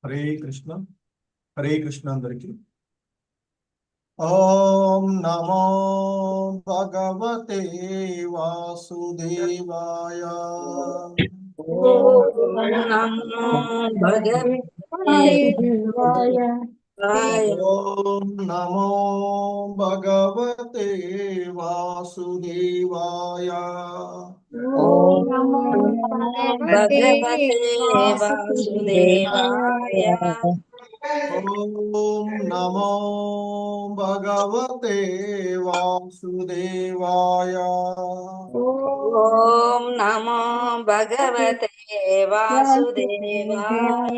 హరే కృష్ణ. హరే కృష్ణ అందరికి. ఓం నమో భగవతే వాసుదేవాయ. ఓం నమో భగవతే ఓం నమో భగవతే వాసుదేవాయ. ఓం నమో భగవతే వాసుదేవాయ. ఓం నమో భగవతే వాసుదేవాయ. ఓం నమో భగవతే వాసుదేవాయ.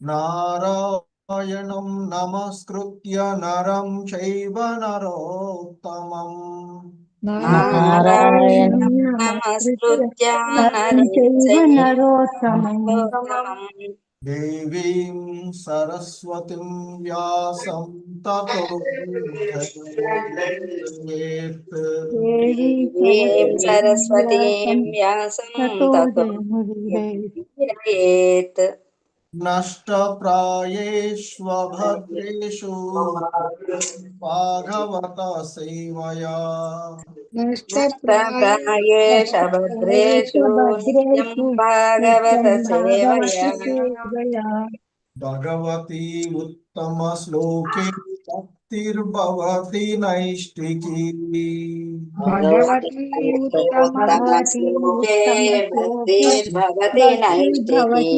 నారాయణం నమస్కృత్య నరం చైవ నరోత్తమం. నారాయణం నమస్కృత్య నరం చైవ నరోత్తమం. దేవీం సరస్వతిం వ్యాసం తతో జయముదీరయేత్. దేవీం సరస్వతీం వ్యాసం తతో జయముదీరయేత్. నష్టప్రాయేష్వభద్రేషు భాగవత సేవయా. నష్టప్రాయేష భద్రేషు నిత్యం భాగవత సేవయా. భగవతి ఉత్తమ శ్లోకే భక్తిర్భవతి నైష్టికీ. భగవతి ఉత్తమ శ్లోకే భక్తిర్భవతి నైష్టికీ.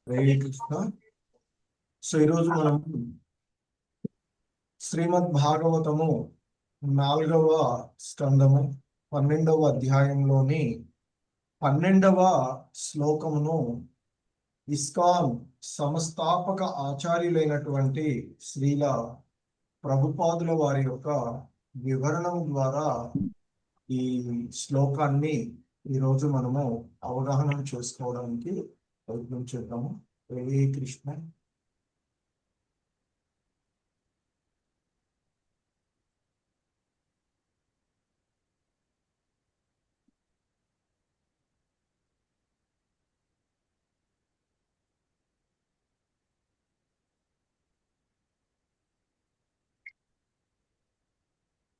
హరే కృష్ణ. సో ఈరోజు మనం శ్రీమద్ భాగవతము 4వ స్కందము 12వ అధ్యాయంలోని 12వ శ్లోకమును ఇస్కాన్ సంస్థాపక ఆచార్యులైనటువంటి శ్రీల ప్రభుపాదుల వారి యొక్క వివరణం ద్వారా ఈ శ్లోకాన్ని ఈరోజు మనము అవగాహన చేసుకోవడానికి ప్రయత్నం చేద్దాము. హరే కృష్ణ.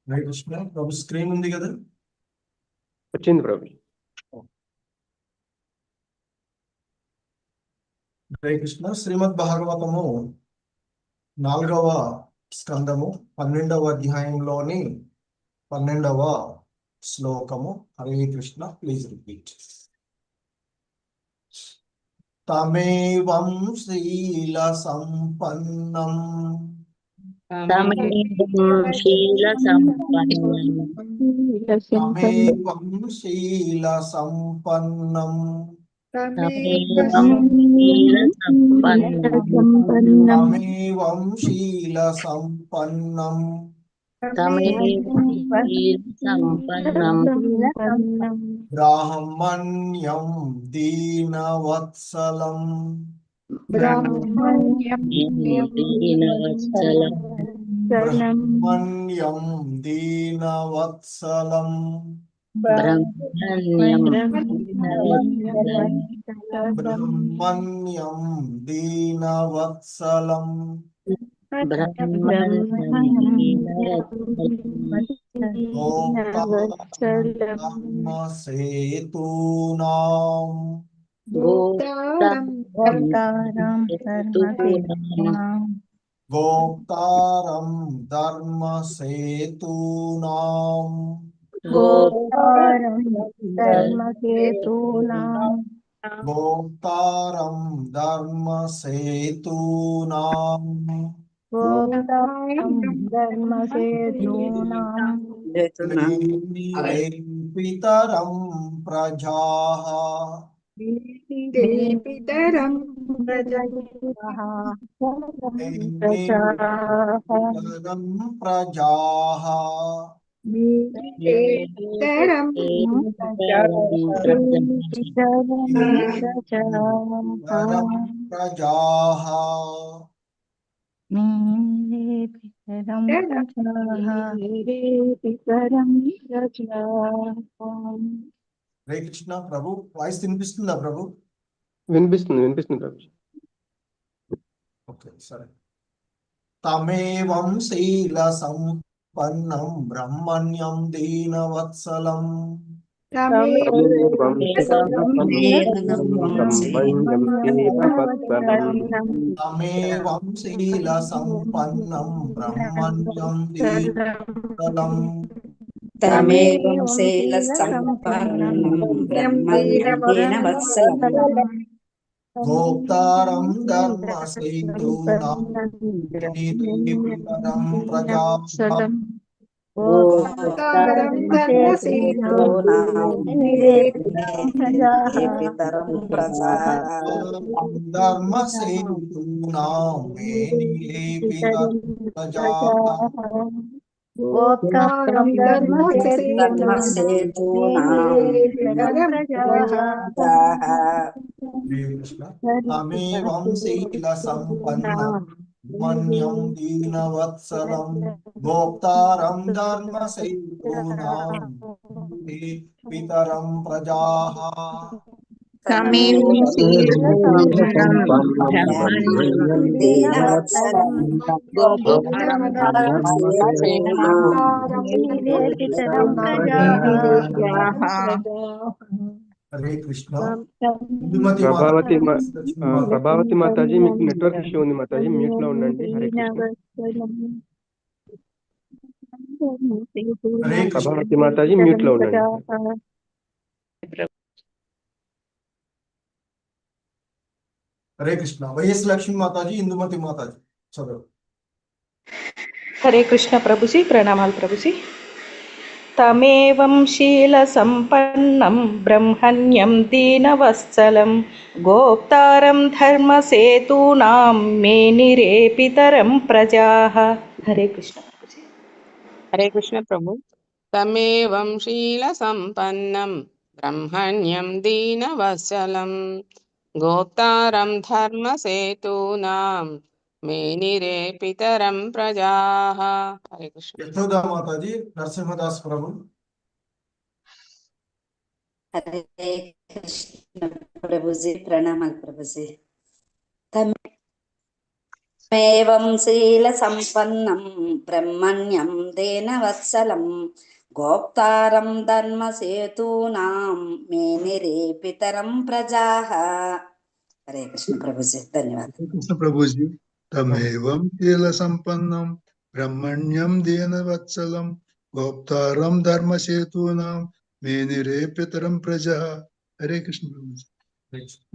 హరే కృష్ణ. ప్రభు స్క్రీన్ ఉంది కదా? వచ్చింది ప్రభు. హరే కృష్ణ. శ్రీమద్ భాగవతము 4వ స్కందము 12వ అధ్యాయంలోని 12వ శ్లోకము. హరే కృష్ణ. Please repeat. తమేవం శీల సంపన్నం తమేవం శీల సంపన్నం తమేవం శీల సంపన్నం తమేవం శీల సంపన్నం తమేవం శీల సంపన్నం తమేవం శీల సంపన్నం బ్రాహ్మణ్యం దీనవత్సలం దీనవత్సలం బ్రహ్మణ్యం దీనవత్సలం బ్రహ్మణ్యం దీనవత్సలం బ్రహ్మణ్యం దీనవత్సలం బ్రహ్మణ్యం దీనవత్సలం సేతూనాం గోప్తారం గోప్తారం ధర్మసేతూనాం గోప్తారం గోప్తారం ధర్మసేతూనాం పితరం ప్రజాః పితరం ప్రజాః పితరం ప్రజాః హరే కృష్ణ. ప్రభు వాయిస్ వినిపిస్తుందా ప్రభు? వినిపిస్తుంది ప్రభుజీ. ఓకే సరే. తమేవం శీల సంపన్నం బ్రహ్మణ్యం దీనవత్సలం తమేవం శీల సంపన్నం బ్రహ్మణ్యం దీనవత్సలం తమేవం శీల సంపన్నం బ్రహ్మణ్యం దీనవత్సలం గోప్తారం ధర్మ సేతూనాం పితరం ప్రజాభ్యం గోప్తారం ధర్మసేతూనాం పితరం ప్రజాః ధర్మ సేతూనాం మేనిరే పితరం ప్రజాః గోప్తారం ధర్మసేతూనాం పితరం ప్రజాః హరే కృష్ణ. తమేవం శీల సంపన్నం బ్రహ్మణ్యం దీనవత్సలం గోప్తారం ధర్మ సేతూనాం పితరం ప్రజాః తమేవం శీల సంపన్నం బ్రహ్మణ్యం దీనవత్సలం గోప్తారం ధర్మసేతూనాం పితరం ప్రజాః. హరే కృష్ణ. ప్రభావతి మాతాజీ, మీకు నెట్వర్క్ ఇష్యూ ఉంది మాతాజీ, మ్యూట్ లో ఉండండి. హరే కృష్ణ. హరే కృష్ణ. ప్రభావతి మాతాజీ మ్యూట్ లో ఉండండి. హరే కృష్ణ. వైఎస్ లక్ష్మీ మాతాజీ, ఇందుమతి మాతాజీ చదువు. హరే కృష్ణ ప్రభుజీ, ప్రణామాలు ప్రభుజీ. తమేవం శీల సంపన్నం బ్రహ్మణ్యం దీనవత్సలం గోప్తారం ధర్మసేతూనాం మేనిరే పితరం ప్రజాః. హరే కృష్ణ ప్రభుజీ. హరే కృష్ణ ప్రభు. తమేవం శీల సంపన్నం బ్రహ్మణ్యం దీనవత్సలం గోప్తారం ధర్మసేతూనాం మేనిరే పితరం ప్రజాః. హరే కృష్ణ. యశోదా మాతాజీ, నరసింహదాస్ ప్రభు. హరే కృష్ణ ప్రభుజీ, ప్రణామాలు ప్రభుజీ. తమేవం శీల సంపన్నం బ్రహ్మణ్యం దీనవత్సలం గోప్తారం ధర్మసేతూనాం మేనిరే పితరం ప్రజాః. హరే కృష్ణ ప్రభుజీ, ధన్యవాదాలు. కృష్ణ ప్రభుజీ. తమేవం శీల సంపన్నం బ్రహ్మణ్యం దీనవత్సలం గోప్తారం ధర్మసేతూనాం మేనిరే పితరం ప్రజాః. హరే కృష్ణ ప్రభుజీ.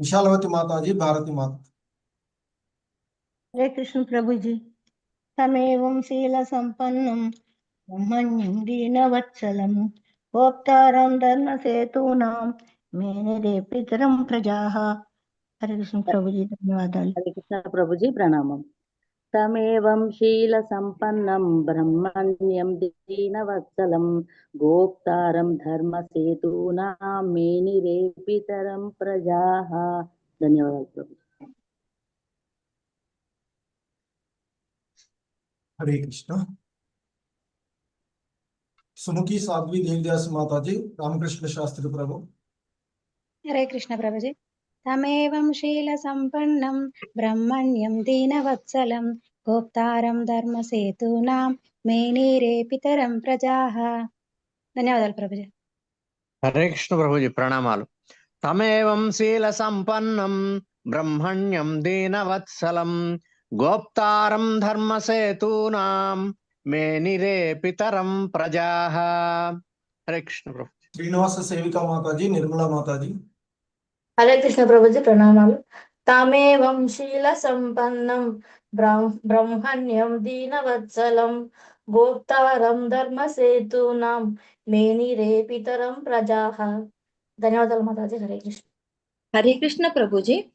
విశాలవతి మాతాజీ, భారతి మాత. హరే కృష్ణ ప్రభుజీ. తమేవం శీల సంపన్నం బ్రహ్మణ్యం దీనవత్సలం గోప్తారం ధర్మసేతూనాం మేనిరే పితరం ప్రజాః. హరే కృష్ణ ప్రభుజీ, ధన్యవాదాలు. హరే కృష్ణ ప్రభుజీ, ప్రణామం. తమేవం శీల సంపన్నం బ్రహ్మణ్యం దీనవత్సలం గోప్తారం ధర్మసేతూనాం మేనిరే పితరం ప్రజాః. ధన్యవాదాలు ప్రభు. హరే కృష్ణ. సుముఖి సాధ్వి దేవిదాస్ మాతాజీ, రామకృష్ణ శాస్త్రి ప్రభు. హరే కృష్ణ ప్రభుజీ. తమేవం శీల సంపన్నం బ్రహ్మణ్యం దీనవత్సలం గోప్తారం ధర్మసేతూనాం మేనిరే పితరం ప్రజాః. ధన్యవాదాలు ప్రభుజీ. హరే కృష్ణ ప్రభుజీ, ప్రణామాలు. తమేవం శీల సంపన్నం బ్రహ్మణ్యం దీనవత్సలం గోప్తారం ధర్మసేతూనాం మేనిరే పితరం ప్రజాః. హరే కృష్ణ ప్రభు. శ్రీనివాస సేవికా మాతాజీ, నిర్మలా మాతాజీ. హరే కృష్ణ ప్రభుజీ, ప్రణామాలు. తమేవం శీల సంపన్నం బ్రహ్మణ్యం దీనవత్సలం గోప్తారం ధర్మసేతూనాం మేనిరే పితరం ప్రజాః. ధన్యవాదాలు మాతాజీ. హరే కృష్ణ. హరే కృష్ణ ప్రభుజీ.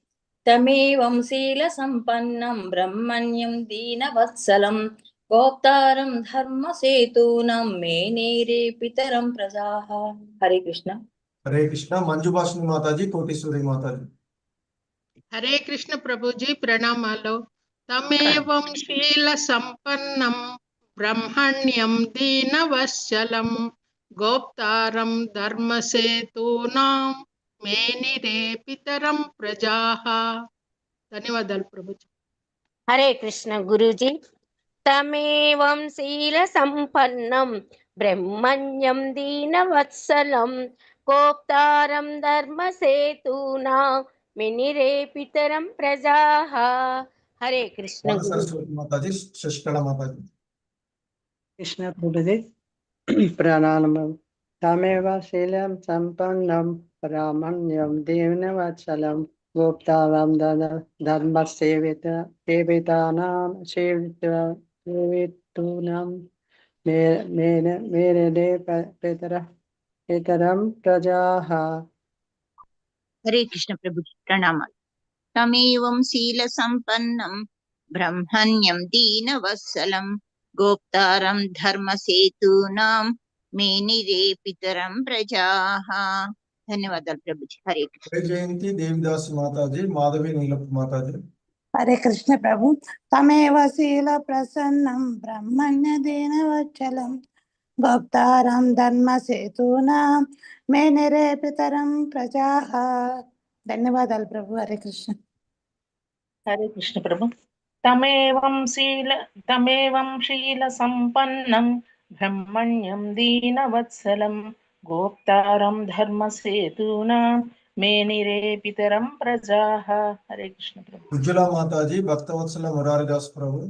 తమేవం శీల సంపన్నం బ్రహ్మణ్యం దీనవత్సలం గోప్తారం ధర్మసేతూనాం మేనిరే పితరం ప్రజాః. హరే కృష్ణ. హరే కృష్ణ. మంజుభాషిణి మాతాజీ, కోటేశ్వరి మాతాజీ. హరే కృష్ణ ప్రభుజీ, ప్రణామాలు. తమేవం శీల సంపన్నం బ్రహ్మణ్యం దీనవత్సలం గోప్తారం ధర్మసేతూనాం మేనిరే పితరం ప్రజాః. ధన్యవాదాలు ప్రభుజీ. హరే కృష్ణ గురూజీ. తమేవం శీల సంపన్నం బ్రహ్మణ్యం దీనవత్సలం గోప్తారం ధర్మసేతూనా మినిరే పితరం ప్రజాః. హరే కృష్ణ గురు. సరస్వతి మాతాజీ, శశికళ మాతాజీ. కృష్ణ ప్రభుజీ ప్రణామం. తమేవ శీలం సంపన్నం బ్రాహ్మణ్యం దీనవత్సలం గోప్తారం ధర్మ సేవితానాం సేవితూనాం మేనే పితరం ప్రజాః. హరే కృష్ణ ప్రభుజీ ప్రణామాలు. తమేవం శీల సంపన్నం బ్రహ్మణ్యం దీనవత్సలం గోప్తారం ధర్మసేతూనాం మేనిరే పితరం ప్రజాః. ధన్యవాదాలు ప్రభుజీ. హరే కృష్ణ. జయంతి దేవిదాస్ మాతాజీ, మాధవి నీలప్ మాతాజీ. హరే కృష్ణ ప్రభు. తమేవ శీల ప్రసన్నం బ్రహ్మణ్య దీనవత్సలం గోప్తారం ధర్మ సేతూనాం మేనిరే పితరం ప్రజాః. ధన్యవాదాలు ప్రభు. హరే కృష్ణ. హరే కృష్ణ ప్రభు. తమేవం శీల సంపన్నం బ్రహ్మణ్యం దీనవత్సలం గోప్తారం ధర్మసేతూనాం మేనిరే పితరం ప్రజాః. హరే కృష్ణ ప్రభు. ఉజ్జల మాతాజీ, భక్తవత్సల మురారిదాస్ ప్రభు.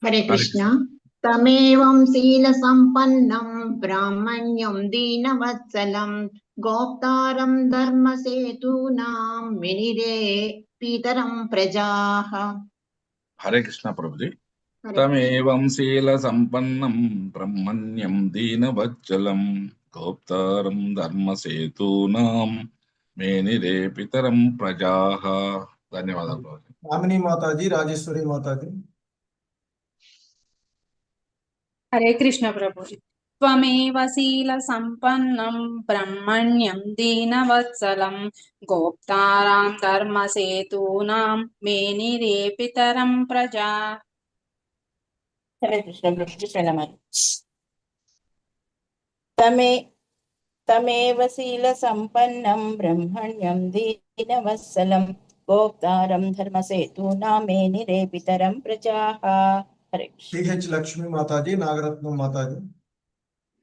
హరే కృష్ణ. తమేవం శీల సంపన్నం బ్రాహ్మణ్యం దీనవత్సలం గోప్తారం ధర్మసేతూనాం మినిరే పితరం ప్రజాః. హరే కృష్ణ ప్రభుజీ. తమేవం శీల సంపన్నం బ్రహ్మణ్యం దీనవత్సలం గోప్తారం ధర్మసేతూనాం మేనిరే పితరం ప్రజాః. ధన్యవాదాలు ప్రభుజీ. యామిని మాతాజీ, రాజేశ్వరి మాతాజీ. హరే కృష్ణ ప్రభుజీ. త్వమేవ శీల సంపన్నం బ్రహ్మణ్యం దీనవత్సలం గోప్తారాం ధర్మసేతూనాం మేనిరే పితరం ప్రజా. హరే కృష్ణ ప్రభుజీ ప్రణామాలు. తమేవ శీల సంపన్నం బ్రహ్మణ్యం దీనవత్సలం గోప్తారం ధర్మసేతూనాం మేనిరే పితరం ప్రజాః. హరే కృష్ణ. టిహెచ్ లక్ష్మీ మాతాజీ, నాగరత్నం మాతాజీ.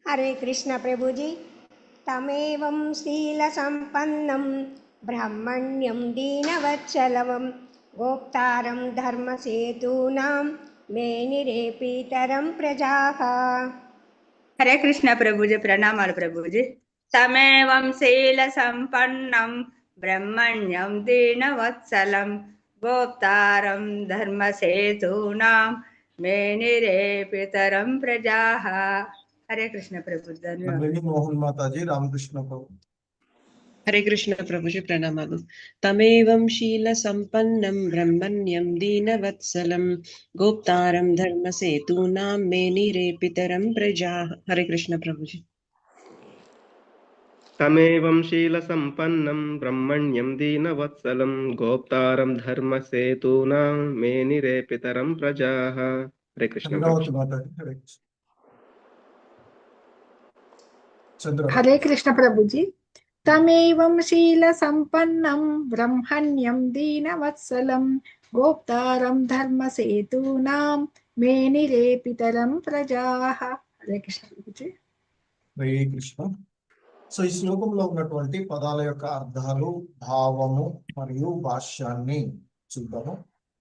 హరే కృష్ణ ప్రభుజీ. తమేవం శీల సంపన్నం బ్రహ్మణ్యం దీనవత్సలం గోప్తారం ధర్మసేతూనాం మేనిరే పితరం ప్రజాః. హరే కృష్ణ ప్రభుజీ ప్రణామాలు ప్రభుజీ. తమేవం శీల సంపన్నం బ్రహ్మణ్యం దీనవత్సలం గోప్తారం ధర్మసేతూనాం మేనిరే పితరం ప్రజాః. హరే కృష్ణ ప్రభు. నళిని మోహన్ మాతాజీ, రామకృష్ణ ప్రభు. హరే కృష్ణ ప్రభుజీ ప్రణామాలు. తమేవం శీల సంపన్నం బ్రహ్మణ్యం దీనవత్సలం గోప్తారం ధర్మసేతూనాం మేనిరే పితరం ప్రజాః. హరే కృష్ణ ప్రభుజీ. తమేవం శీల సంపన్నం బ్రహ్మణ్యం దీనవత్సలం గోప్తారం ధర్మసేతూనాం మేనిరే పితరం ప్రజాః. హరే కృష్ణ ప్రభుజీ. హరే కృష్ణ ప్రభుజీ. తమేవం శీల సంపన్నం బ్రహ్మణ్యం దీనవత్సలం గోప్తారం ధర్మసేతూనాం మేనిరే పితరం ప్రజాః. హరే కృష్ణ ప్రభుజీ. హరే కృష్ణ. సో ఈ శ్లోకంలో ఉన్నటువంటి పదాల యొక్క అర్థాలు, భావము మరియు భాష్యాన్ని చూద్దాము.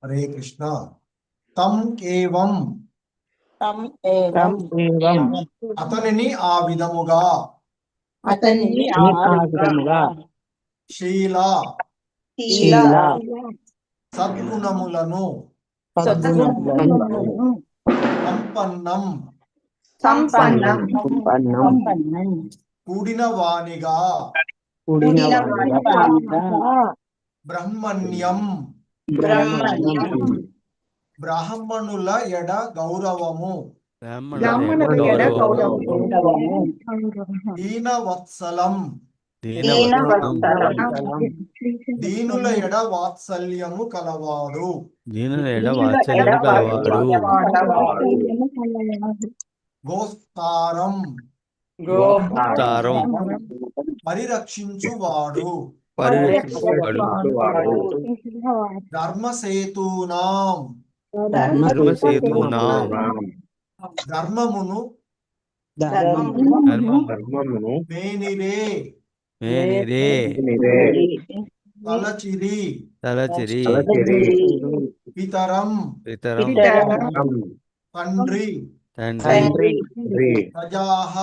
హరే కృష్ణ. తం ఏవం, అతనిని ఆ విధముగా, శీల సద్గుణములను, సంపన్నం కూడిన వానిగా, బ్రహ్మణ్యం బ్రాహ్మణుల ఎడ గౌరవము, దీనవత్సలం దీనుల ఎడ వాత్సల్యము కలవాడు, గోస్తారం గోప్తారం పరిరక్షించువాడు పరిరక్షించువాడు ధర్మసేతూనాం ధర్మసేతూనాం ధర్మమును ధర్మమును మేనిరే తలచిరి పితరం తండ్రి ప్రజాః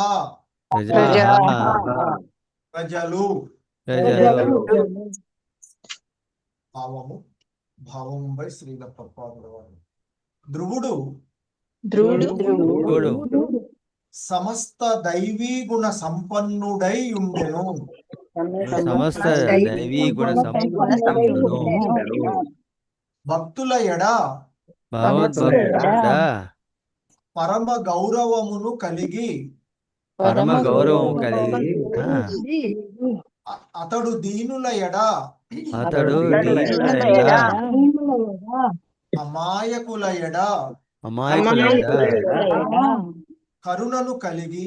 ప్రజలు భావముపై శ్రీల ప్రభుపాదుల వారు. ధ్రువుడు సమస్త దైవీ గుణ సంపన్నుడై ఉండెను. భక్తుల ఎడ పరమ గౌరవమును కలిగి అతడు దీనుల ఎడ అమాయకుల ఎడ కరుణను కలిగి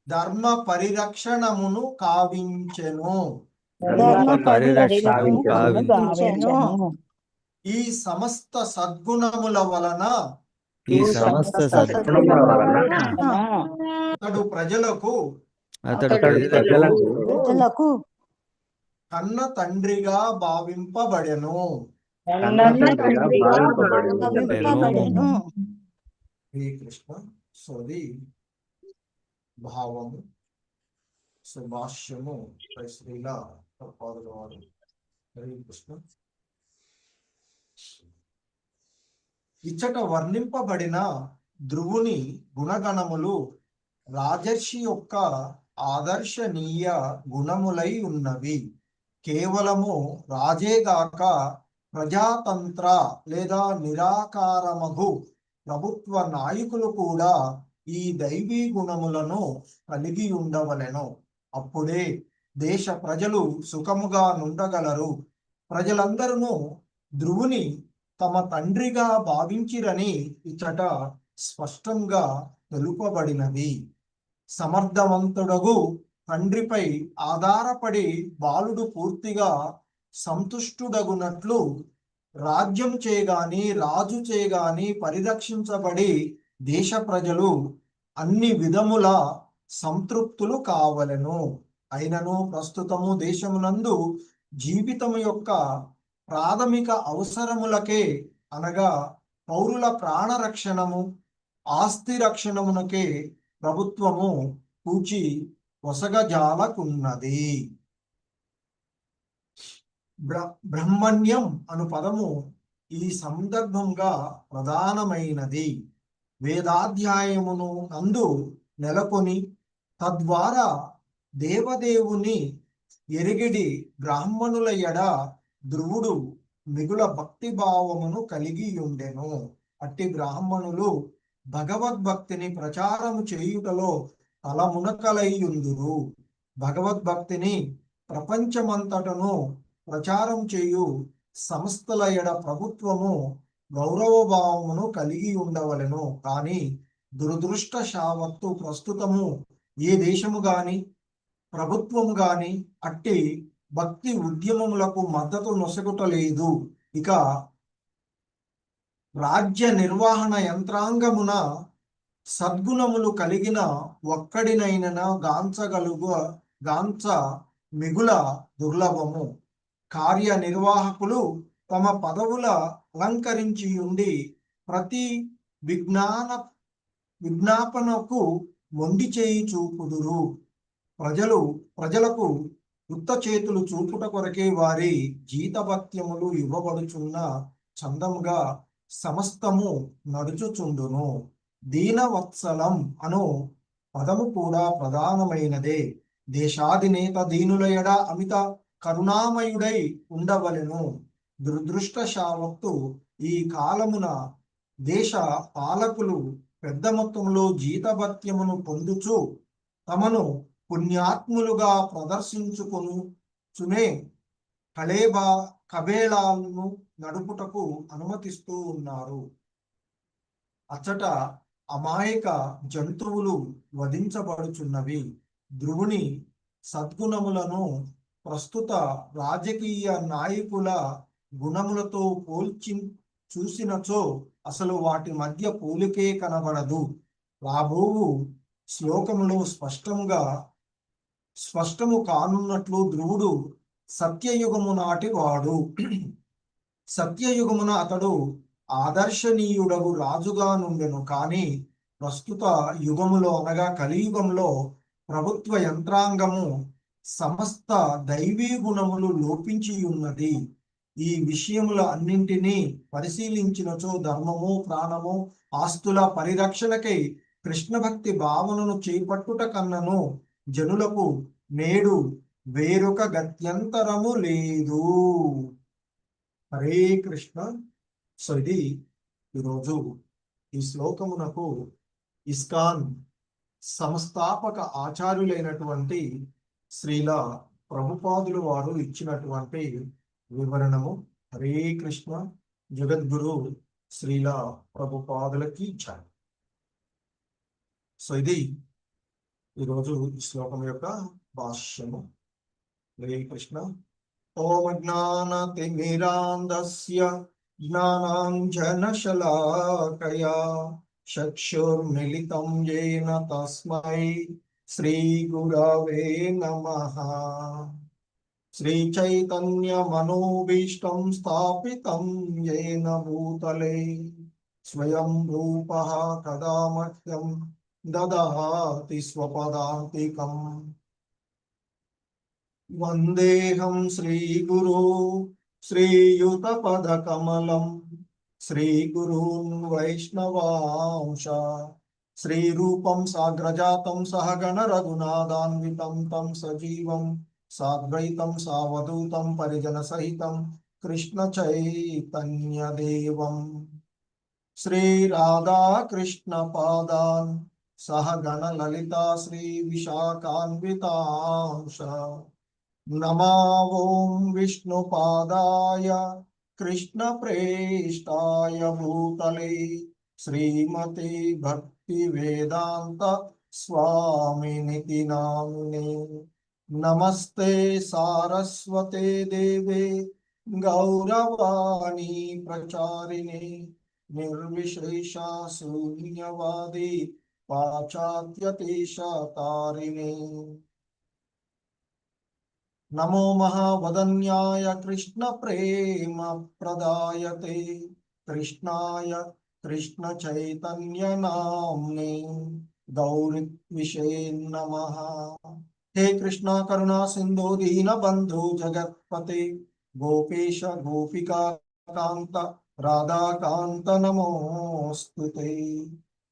ధర్మ పరిరక్షణమును కావించెను. ఈ సమస్త సద్గుణముల వలన అతడు ప్రజలకు కన్న తండ్రిగా భావింపబడెను. శ్రీకృష్ణ సోది భావము సుభాష్యము శ్రీల ప్రభుపాదుల వారు. హరే కృష్ణ. ఇచ్చట వర్ణింపబడిన ధ్రువుని గుణగణములు రాజర్షి యొక్క ఆదర్శనీయ గుణములై ఉన్నవి. కేవలము రాజేగాక ప్రజాతంత్ర లేదా నిరాకారమగు ప్రభుత్వ నాయకులు కూడా ఈ దైవీ గుణములను కలిగి ఉండవలెను. అప్పుడే దేశ ప్రజలు సుఖముగా నుండగలరు. ప్రజలందరూ ధ్రువుని తమ తండ్రిగా భావించిరని ఇచ్చట స్పష్టంగా తెలుపబడినది. సమర్థవంతుడగు తండ్రిపై ఆధారపడి బాలుడు పూర్తిగా సంతుష్టుడగునట్లు రాజ్యం చేయగాని రాజు చేయగాని పరిరక్షించబడి దేశ ప్రజలు అన్ని విధముల సంతృప్తులు కావలెను. అయినను ప్రస్తుతము దేశమునందు జీవితము యొక్క ప్రాథమిక అవసరములకే అనగా పౌరుల ప్రాణరక్షణము ఆస్తి రక్షణమునకే ప్రభుత్వము పూచి వసగజాలకున్నది. బ్రహ్మణ్యం అను పదము ఈ సందర్భంగా ప్రధానమైనది. వేదాధ్యాయమును నందు నెలకొని తద్వారా దేవదేవుని ఎరిగిడి బ్రాహ్మణుల ఎడ ధ్రువుడు మిగుల భక్తి భావమును కలిగి ఉండెను. అట్టి బ్రాహ్మణులు భగవద్భక్తిని ప్రచారము చేయుటలో తలమునకలయ్యుందురు. భగవద్భక్తిని ప్రపంచమంతటను ప్రచారం చేయు సంస్థల ఎడ ప్రభుత్వము గౌరవభావమును కలిగి ఉండవలెను. కానీ దురదృష్టశావత్తు ప్రస్తుతము ఏ దేశము గాని ప్రభుత్వము గాని అట్టి భక్తి ఉద్యమములకు మద్దతు నొసగుటలేదు. ఇక రాజ్య నిర్వహణ యంత్రాంగమున సద్గుణములు కలిగిన ఒక్కడినైన గాంచ మిగుల దుర్లభము. కార్యనిర్వాహకులు తమ పదవుల అలంకరించి ఉండి ప్రతి విజ్ఞాపనకు మొండి చేయి చూపుదురు. ప్రజలకు ఉత్త చేతులు చూపుట కొరకే వారి జీతభత్యములు ఇవ్వబడుచున్న చందముగా సమస్తము నడుచుచుండును. దీనవత్సలం అను పదము కూడా ప్రధానమైనదే. దేశాధినేత దీనుల ఎడ అమిత కరుణామయుడై ఉండవలెను. దురదృష్టశావత్తు ఈ కాలమున దేశ పాలకులు పెద్ద మొత్తంలో జీతభత్యమును పొందుచు తమను పుణ్యాత్ములుగా ప్రదర్శించుకొనుచునే కబేళాలను నడుపుటకు అనుమతిస్తూ ఉన్నారు. అచ్చట అమాయక జంతువులు వధించబడుచున్నవి. ధ్రువుని సద్గుణములను ప్రస్తుత రాజకీయ నాయకుల గుణములతో పోల్చి చూసినచో అసలు వాటి మధ్య పోలికే కనబడదు. రాబోవు శ్లోకములో స్పష్టము కానున్నట్లు ధ్రువుడు సత్యయుగము నాటి వాడు. సత్యయుగమున అతడు ఆదర్శనీయుడగు రాజుగా నుండెను. కానీ ప్రస్తుత యుగములో అనగా కలియుగంలో ప్రభుత్వ యంత్రాంగము సమస్త దైవీ గుణములు లోపించి ఉన్నది. ఈ విషయముల అన్నింటినీ పరిశీలించినచో ధర్మము, ప్రాణము, ఆస్తుల పరిరక్షణకై కృష్ణ భక్తి భావనను చేపట్టుట కన్నను జనులకు నేడు వేరొక గత్యంతరము లేదు. హరే కృష్ణ. సో ఇది ఈరోజు ఈ శ్లోకమునకు ఇస్కాన్ సంస్థాపక ఆచార్యులైనటువంటి శ్రీల ప్రభుపాదులు వారు ఇచ్చినటువంటి వివరణము. హరే కృష్ణ. జగద్గురు శ్రీల ప్రభుపాదులకి జై. సో ఇది ఈరోజు ఈ శ్లోకం యొక్క భాష్యము. హరే కృష్ణ. ఓం జ్ఞానతిమిరాంధస్య జ్ఞానాంజనశలాకయా చక్షుర్మిలితం యేన తస్మై శ్రీ గురవే నమః. శ్రీచైతన్యమనోభీష్టం స్థాపితం యేన భూతలే స్వయం రూపః కదా మహ్యం దదాతి స్వపదాంతికం. వందేహం శ్రీగురు శ్రీయుతపదకమలం శ్రీగురూన్ వైష్ణవాంశ శ్రీరూపం సాగ్రజాతం సహగణ రఘునాథాన్వితం తం సజీవం సాద్వైతం సావధూతం పరిజన సహితం కృష్ణ చైతన్యదేవం శ్రీ రాధా కృష్ణ పాదాన్ సహగణ లలితా శ్రీ విశాఖాన్వితాంశ. నమో ఓం విష్ణుపాదాయ కృష్ణ ప్రేష్టాయ భూతలే శ్రీమతి భక్తి వేదాంత స్వామినితి నామినే. నమస్తే సారస్వతే దేవే గౌరవాణి ప్రచారిణే నిర్విశేష శూన్యవాది పాశ్చాత్యదేశతారిణే. నమో మహావదన్యాయ కృష్ణ ప్రేమ ప్రదాయతే కృష్ణాయ కృష్ణ చైతన్య నామ్నే గౌరీ విషే నమః. హే కృష్ణ కరుణా సింధు దీన బంధు జగత్పతే గోపేశ గోపికా కాంత రాధాకాంత నమోస్తుతే.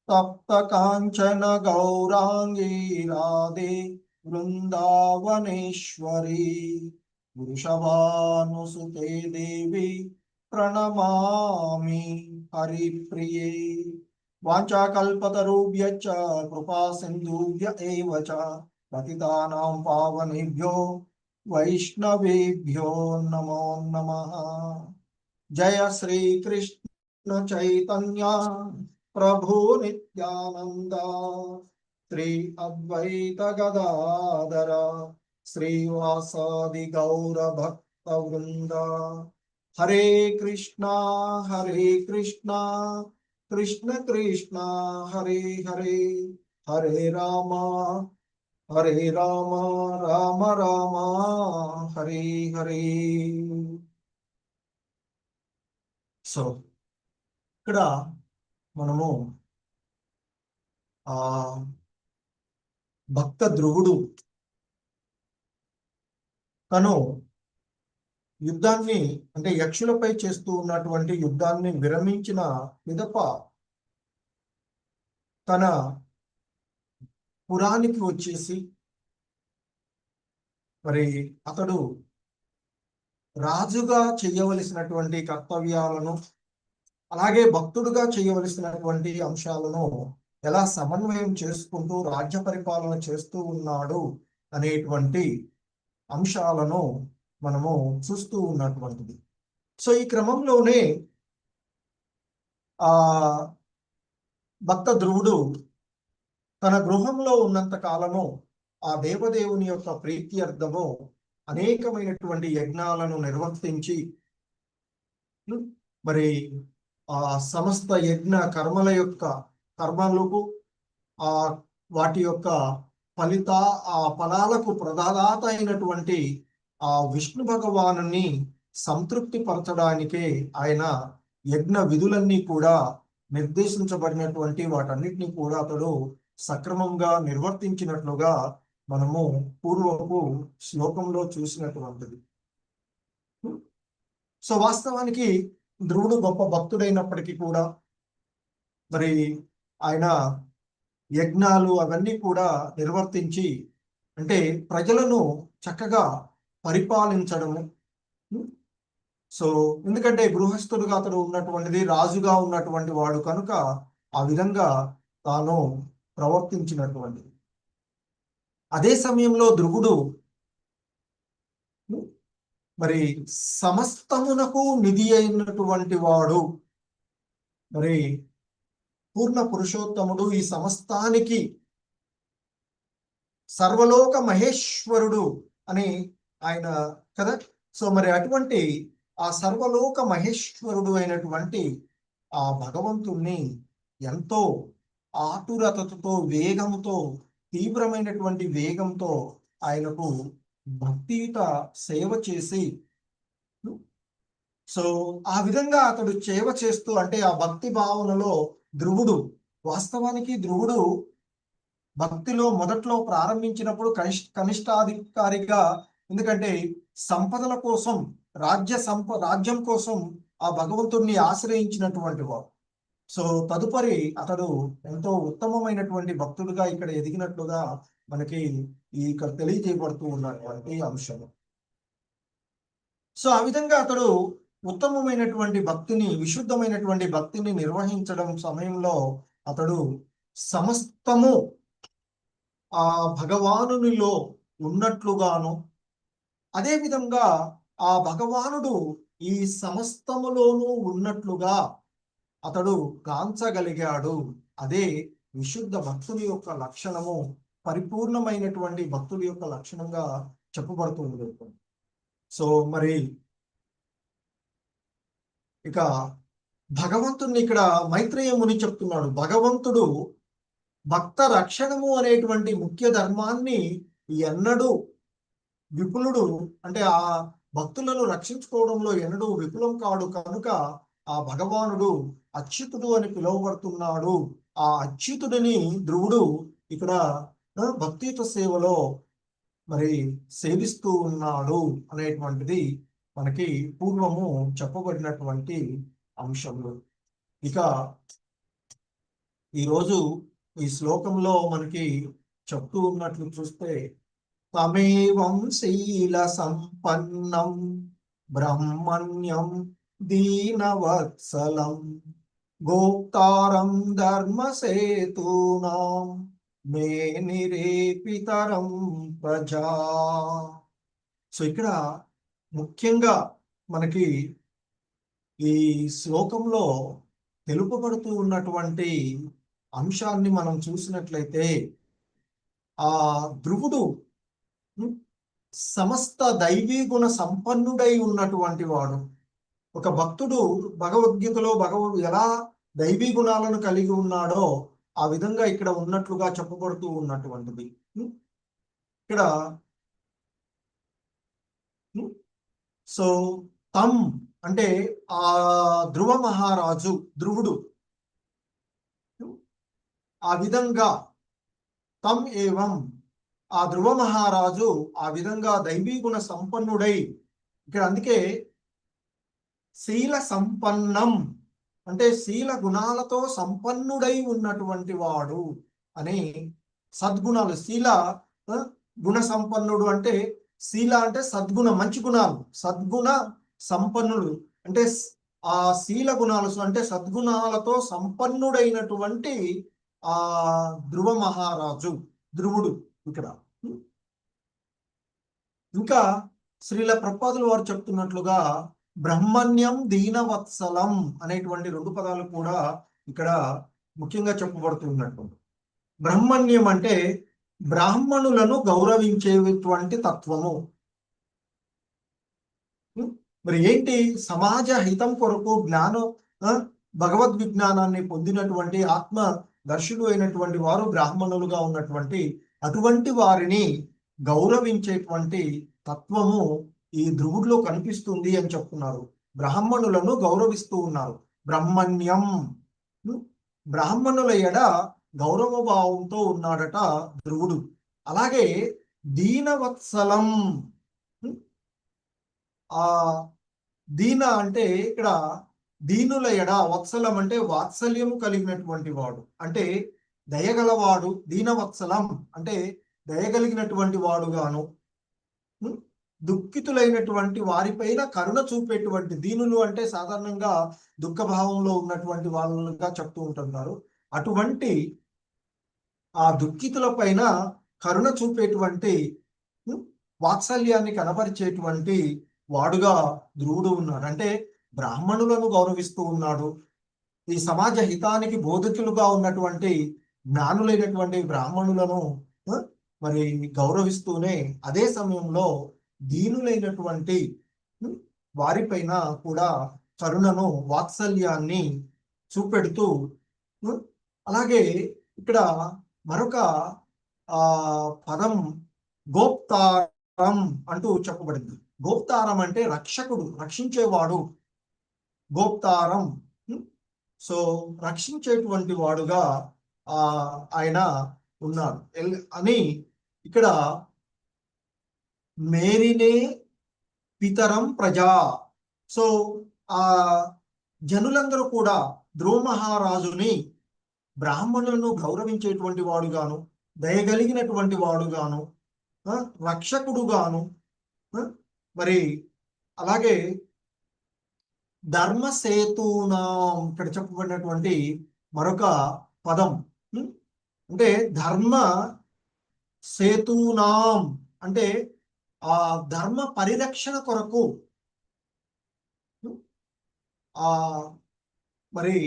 తప్త కాంచన గౌరాంగీ రాధే వృందావనేశ్వరి వృషభానుసుతే దేవి ప్రణమామి హరిప్రియే. వాంఛాకల్పతరుభ్యశ్చ కృపా సింధుభ్య ఏవ చ పతితానాం పావనేభ్యో వైష్ణవేభ్యో నమో నమః. జయ శ్రీ కృష్ణ చైతన్య ప్రభు నిత్యానంద శ్రీ అద్వైత గదాధర శ్రీవాసాది గౌర భక్త వృంద. హరే కృష్ణ కృష్ణ కృష్ణ హరే హరే హరే రామ రామ రామ హరే హరే. సో ఇక్కడ మనము భక్త ధ్రువుడు తను యుద్ధాన్ని అంటే యక్షులపై చేస్తూ ఉన్నటువంటి యుద్ధాన్ని విరమించిన పిదప తన పురానికి వచ్చేసి మరి అతడు రాజుగా చేయవలసినటువంటి కర్తవ్యాలను అలాగే భక్తుడుగా చేయవలసినటువంటి అంశాలను ఎలా సమన్వయం చేసుకుంటూ రాజ్య పరిపాలన చేస్తూ ఉన్నాడు అనేటువంటి అంశాలను మనము చూస్తూ ఉన్నటువంటిది. సో ఈ క్రమంలోనే భక్త ధ్రువుడు తన గృహంలో ఉన్నంత కాలము ఆ దేవదేవుని యొక్క ప్రీత్యర్థము అనేకమైనటువంటి యజ్ఞాలను నిర్వర్తించి మరి ఆ సమస్త యజ్ఞ కర్మలకు ఆ వాటి యొక్క ఆ ఫలాలకు ప్రదాత అయినటువంటి ఆ విష్ణు భగవానుని సంతృప్తి పరచడానికే ఆయన యజ్ఞ విధులన్నీ కూడా నిర్దేశించబడినటువంటి వాటన్నిటిని కూడా అతడు సక్రమంగా నిర్వర్తించినట్లుగా మనము పూర్వపు శ్లోకంలో చూసినటువంటిది. సో వాస్తవానికి ధ్రువుడు గొప్ప భక్తుడైనప్పటికీ కూడా మరి ఆయన యజ్ఞాలు అవన్నీ కూడా నిర్వర్తించి అంటే ప్రజలను చక్కగా పరిపాలించడము. సో ఎందుకంటే గృహస్థుడుగా అతడు ఉన్నటువంటిది, రాజుగా ఉన్నటువంటి వాడు కనుక ఆ విధంగా తాను ప్రవర్తించినటువంటిది. అదే సమయంలో ధ్రువుడు మరి సమస్తమునకు నిధి అయినటువంటి వాడు, మరి పూర్ణ పురుషోత్తముడు, ఈ సమస్తానికి సర్వలోక మహేశ్వరుడు అని ఆయన కదా. సో మరి అటువంటి ఆ సర్వలోక మహేశ్వరుడు అయినటువంటి ఆ భగవంతుణ్ణి ఎంతో ఆతురతతో, వేగంతో, తీవ్రమైనటువంటి వేగంతో ఆయనకు భక్తియుత సేవ చేసి, సో ఆ విధంగా అతడు సేవ చేస్తూ అంటే ఆ భక్తి భావనలో ధ్రువుడు, వాస్తవానికి ధ్రువుడు భక్తిలో మొదట్లో ప్రారంభించినప్పుడు కనిష్టాధికారిగా, ఎందుకంటే సంపదల కోసం, రాజ్యం కోసం ఆ భగవంతుణ్ణి ఆశ్రయించినటువంటి వాడు. సో తదుపరి అతడు ఎంతో ఉత్తమమైనటువంటి భక్తుడుగా ఇక్కడ ఎదిగినట్లుగా మనకి ఇక్కడ తెలియజేయబడుతూ ఉన్నటువంటి అంశం. సో ఆ విధంగా అతడు ఉత్తమమైనటువంటి భక్తిని, విశుద్ధమైనటువంటి భక్తిని నిర్వహించడం సమయంలో అతడు సమస్తము ఆ భగవానునిలో ఉన్నట్లుగాను, అదే విధంగా ఆ భగవానుడు ఈ సమస్తములోనూ ఉన్నట్లుగా అతడు గాంచగలిగాడు. అదే విశుద్ధ భక్తుని యొక్క లక్షణము, పరిపూర్ణమైనటువంటి భక్తుడి యొక్క లక్షణంగా చెప్పబడుతుంది. సో మరి ఇక భగవంతుడిని ఇక్కడ మైత్రేయ ముని చెప్తున్నాడు. భగవంతుడు భక్త రక్షణము అనేటువంటి ముఖ్య ధర్మాన్ని ఎన్నడూ విపులుడు, అంటే ఆ భక్తులను రక్షించుకోవడంలో ఎన్నడూ విపులం కాడు కనుక ఆ భగవానుడు అచ్యుతుడు అని పిలువబడుతున్నాడు. ఆ అచ్యుతుడిని ధ్రువుడు ఇక్కడ భక్తియుత సేవలో మరి సేవిస్తూ ఉన్నాడు అనేటువంటిది మనకి పూర్వము చెప్పబడినటువంటి అంశములు. ఇక ఈరోజు ఈ శ్లోకంలో మనకి చెప్తూ ఉన్నట్లు చూస్తే, తమేవం శీల సంపన్నం బ్రహ్మణ్యం దీనవత్సలం గోప్తారం ధర్మసేతూనాం మే నిరేపితరం ప్రజా. సో ఇక్కడ ముఖ్యంగా మనకి ఈ శ్లోకంలో తెలుపబడుతూ ఉన్నటువంటి అంశాన్ని మనం చూసినట్లయితే, ఆ ధ్రువుడు సమస్త దైవీ గుణ సంపన్నుడై ఉన్నటువంటి వాడు. ఒక భక్తుడు భగవద్గీతలో ఎలా దైవీ గుణాలను కలిగి ఉన్నాడో ఆ విధంగా ఇక్కడ ఉన్నట్లుగా చెప్పబడుతూ ఉన్నటువంటిది. ఇక్కడ సో తమ్ అంటే ఆ ధ్రువ మహారాజు, ధ్రువుడు ఆ విధంగా, తమ్ ఏవం ఆ ధ్రువ మహారాజు ఆ విధంగా దైవీ గుణ సంపన్నుడై, ఇక్కడ అందుకే శీల సంపన్నం అంటే శీల గుణాలతో సంపన్నుడై ఉన్నటువంటి వాడు అని, సద్గుణాలు, శీల గుణ సంపన్నుడు అంటే శీల అంటే సద్గుణ, మంచి గుణాలు, సద్గుణ సంపన్నుడు అంటే ఆ శీల గుణాలు అంటే సద్గుణాలతో సంపన్నుడైనటువంటి ఆ ధ్రువ మహారాజు, ధ్రువుడు. ఇక్కడ ఇంకా శ్రీల ప్రభుపాదులు వారు చెప్తున్నట్లుగా బ్రహ్మణ్యం దీనవత్సలం అనేటువంటి రెండు పదాలు కూడా ఇక్కడ ముఖ్యంగా చెప్పబడుతున్నట్టు. బ్రహ్మణ్యం అంటే బ్రాహ్మణులను గౌరవించేటువంటి తత్వము. మరి ఏంటి? సమాజ హితం కొరకు భగవద్ విజ్ఞానాన్ని పొందినటువంటి ఆత్మ దర్శులు అయినటువంటి వారు బ్రాహ్మణులుగా ఉన్నటువంటి అటువంటి వారిని గౌరవించేటువంటి తత్వము ఈ ధ్రువుడిలో కనిపిస్తుంది అని చెప్తున్నారు. బ్రాహ్మణులను గౌరవిస్తూ ఉన్నారు. బ్రహ్మణ్యం, బ్రాహ్మణుల ఎడ గౌరవ భావంతో ఉన్నాడట ధ్రువుడు. అలాగే దీనవత్సలం, ఆ దీన అంటే ఇక్కడ దీనుల ఎడ, వత్సలం అంటే వాత్సల్యము కలిగినటువంటి వాడు, అంటే దయగలవాడు. దీనవత్సలం అంటే దయగలిగినటువంటి వాడుగాను, దుఃఖితులైనటువంటి వారిపైన కరుణ చూపేటువంటి, దీనులు అంటే సాధారణంగా దుఃఖభావంలో ఉన్నటువంటి వాళ్ళుగా చెప్తూ ఉంటున్నారు. అటువంటి ఆ దుఃఖితుల పైన కరుణ చూపేటువంటి, వాత్సల్యాన్ని కనపరిచేటువంటి వాడుగా ధ్రువుడు ఉన్నాడు. అంటే బ్రాహ్మణులను గౌరవిస్తూ ఉన్నాడు. ఈ సమాజ హితానికి బోధకులుగా ఉన్నటువంటి జ్ఞానులైనటువంటి బ్రాహ్మణులను మరి గౌరవిస్తూనే అదే సమయంలో దీనులైనటువంటి వారిపైన కూడా కరుణను, వాత్సల్యాన్ని చూపెడుతూ, అలాగే ఇక్కడ మరొక పదం గోప్తారం అంటూ చెప్పబడింది. గోప్తారం అంటే రక్షకుడు, రక్షించేవాడు. గోప్తారం, సో రక్షించేటువంటి వాడుగా ఆయన ఉన్నాడు అని ఇక్కడ మేరినే పితరం ప్రజా. సో ఆ జనులందరూ కూడా ధ్రువ మహారాజుని బ్రాహ్మణులను గౌరవించేటువంటి వాడుగాను, దయగలిగినటువంటి వాడుగాను, రక్షకుడుగాను, మరి అలాగే ధర్మసేతునాం ఇక్కడ చెప్పబడినటువంటి మరొక పదం అంటే ధర్మ సేతునాం అంటే ఆ ధర్మ పరిరక్షణ కొరకు మరి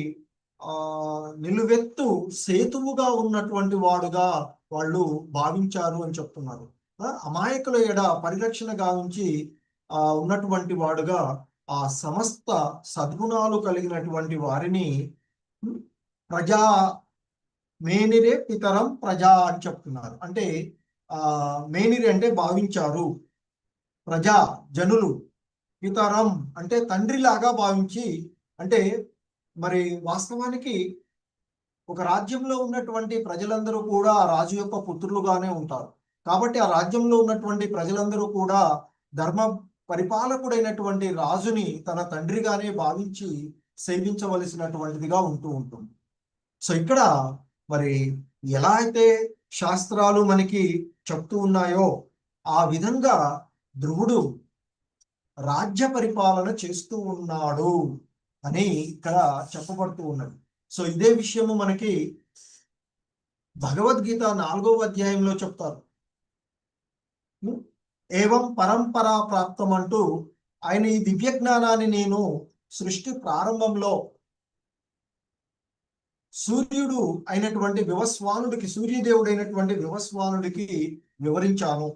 నిలువెత్తు సేతువుగా ఉన్నటువంటి వాడుగా వాళ్ళు భావించారు అని చెప్తున్నారు. అమాయకుల ఎడ పరిరక్షణ గావించి ఉన్నటువంటి వాడుగా ఆ సమస్త సద్గుణాలు కలిగినటువంటి వారిని ప్రజా, మేనిరే పితరం ప్రజా అని చెప్తున్నారు. అంటే మేనిరే అంటే భావించారు, ప్రజా జనులు, పితరం అంటే తండ్రిలాగా భావించి, అంటే మరి వాస్తవానికి ఒక రాజ్యంలో ఉన్నటువంటి ప్రజలందరూ కూడా ఆ రాజు యొక్క పుత్రులుగానే ఉంటారు. కాబట్టి ఆ రాజ్యంలో ఉన్నటువంటి ప్రజలందరూ కూడా ధర్మ పరిపాలకుడైనటువంటి రాజుని తన తండ్రిగానే భావించి సేవించవలసినటువంటిదిగా ఉంటుంది. సో ఇక్కడ మరి ఎలా అయితే శాస్త్రాలు మనకి చెప్తూ ఉన్నాయో ఆ విధంగా ధ్రువుడు రాజ్య పరిపాలన చేస్తూ ఉన్నాడు అని ఇక్కడ చెప్పబడుతూ ఉన్నది. సో ఇదే విషయము మనకి భగవద్గీత 4వ అధ్యాయంలో చెప్తారు. ఏవం పరంపరా ప్రాప్తం అంటూ ఆయన ఈ దివ్య జ్ఞానాన్ని నేను సృష్టి ప్రారంభంలో సూర్యుడు అయినటువంటి వివస్వానుడికి, సూర్యదేవుడైనటువంటి వివస్వానుడికి వివరించాను.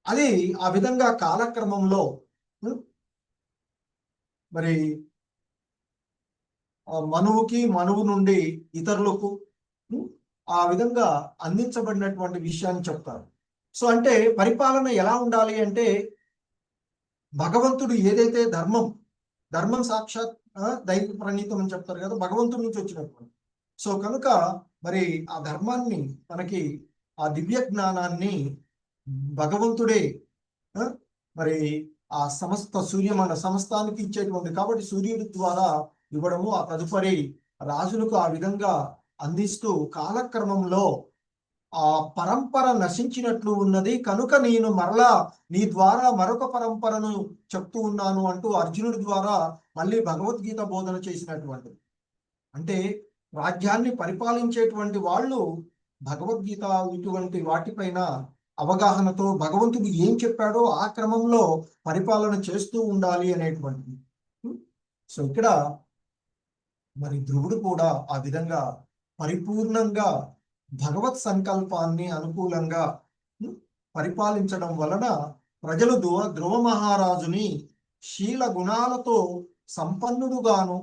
అది ఆ విధంగా కాలక్రమంలో మరి మనువుకి, మనువు నుండి ఇతరులకు ఆ విధంగా అందించబడినటువంటి విషయాన్ని చెప్తారు. సో అంటే పరిపాలన ఎలా ఉండాలి అంటే భగవంతుడు ఏదైతే ధర్మం సాక్షాత్ దైవ ప్రణీతం అని చెప్తారు కదా, భగవంతుడి నుంచి వచ్చినటువంటి. సో కనుక మరి ఆ ధర్మాన్ని, మనకి ఆ దివ్య జ్ఞానాన్ని భగవంతుడే మరి ఆ మన సమస్తానికి ఇచ్చేటువంటి, కాబట్టి సూర్యుడి ద్వారా ఇవ్వడము, ఆ తదుపరి రాజులకు ఆ విధంగా అందిస్తూ కాలక్రమంలో ఆ పరంపర నశించినట్లు ఉన్నది, కనుక నేను మరలా నీ ద్వారా మరొక పరంపరను చెప్తూ ఉన్నాను అంటూ అర్జునుడి ద్వారా మళ్ళీ భగవద్గీత బోధన చేసినటువంటిది. అంటే రాజ్యాన్ని పరిపాలించేటువంటి వాళ్ళు భగవద్గీత ఇటువంటి వాటిపైన అవగాహనతో భగవంతుడు ఏం చెప్పాడో ఆ క్రమంలో పరిపాలన చేస్తూ ఉండాలి అనేటువంటిది. సో ఇక్కడ మరి ధ్రువుడు కూడా ఆ విధంగా పరిపూర్ణంగా భగవత్ సంకల్పాన్ని అనుకూలంగా పరిపాలించడం వలన ప్రజలు ధ్రువ మహారాజుని శీల గుణాలతో సంపన్నుడుగాను,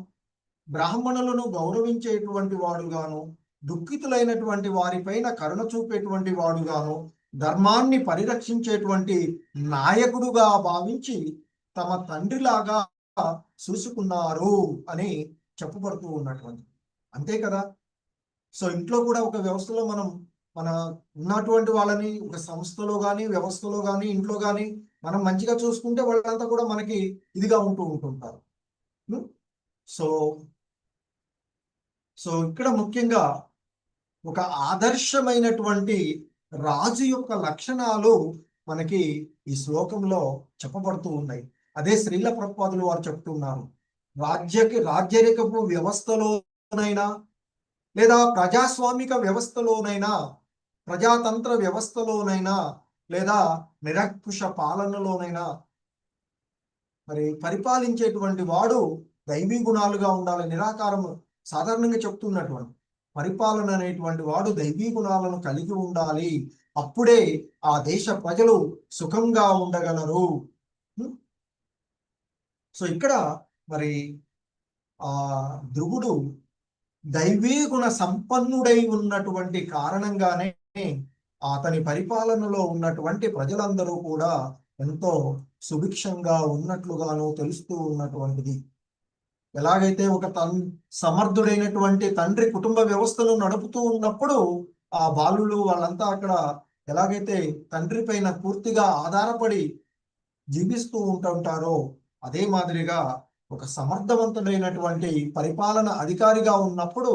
బ్రాహ్మణులను గౌరవించేటువంటి వాడుగాను, దుఃఖితులైనటువంటి వారిపైన కరుణ చూపేటువంటి వాడుగాను, ధర్మాన్ని పరిరక్షించేటువంటి నాయకుడుగా భావించి తమ తండ్రిలాగా చూసుకున్నారు అని చెప్పబడుతూ ఉన్నటువంటి. అంతే కదా. సో ఇంట్లో కూడా ఒక వ్యవస్థలో మన ఉన్నటువంటి వాళ్ళని ఒక సంస్థలో కానీ, వ్యవస్థలో కానీ, ఇంట్లో కానీ మనం మంచిగా చూసుకుంటే వాళ్ళంతా కూడా మనకి ఇదిగా ఉంటుంటారు. సో సో ఇక్కడ ముఖ్యంగా ఒక ఆదర్శమైనటువంటి రాజు యొక్క లక్షణాలు మనకి ఈ శ్లోకంలో చెప్పబడుతూ ఉన్నాయి. అదే శ్రీల ప్రభుపాదులు వారు చెప్తున్నారు. రాజ్యరికపు వ్యవస్థలోనైనా లేదా ప్రజాస్వామిక వ్యవస్థలోనైనా, ప్రజాతంత్ర వ్యవస్థలోనైనా, లేదా నిరకుశ పాలనలోనైనా మరి పరిపాలించేటువంటి వాడు దైవీ గుణాలుగా ఉండాలి. నిరాకారం సాధారణంగా చెప్తున్నటువంటి పరిపాలన అనేటువంటి వాడు దైవీ గుణాలను కలిగి ఉండాలి. అప్పుడే ఆ దేశ ప్రజలు సుఖంగా ఉండగలరు. సో ఇక్కడ మరి ఆ ధ్రువుడు దైవీ గుణ సంపన్నుడై ఉన్నటువంటి కారణంగానే అతని పరిపాలనలో ఉన్నటువంటి ప్రజలందరూ కూడా ఎంతో సుభిక్షంగా ఉన్నట్లుగాను తెలుస్తూ ఉన్నటువంటిది. ఎలాగైతే ఒక సమర్థుడైనటువంటి తండ్రి కుటుంబ వ్యవస్థను నడుపుతూ ఉన్నప్పుడు ఆ బాలులు వాళ్ళంతా అక్కడ ఎలాగైతే తండ్రి పైన పూర్తిగా ఆధారపడి జీవిస్తూ ఉంటుంటారో అదే మాదిరిగా ఒక సమర్థవంతుడైనటువంటి పరిపాలన అధికారిగా ఉన్నప్పుడు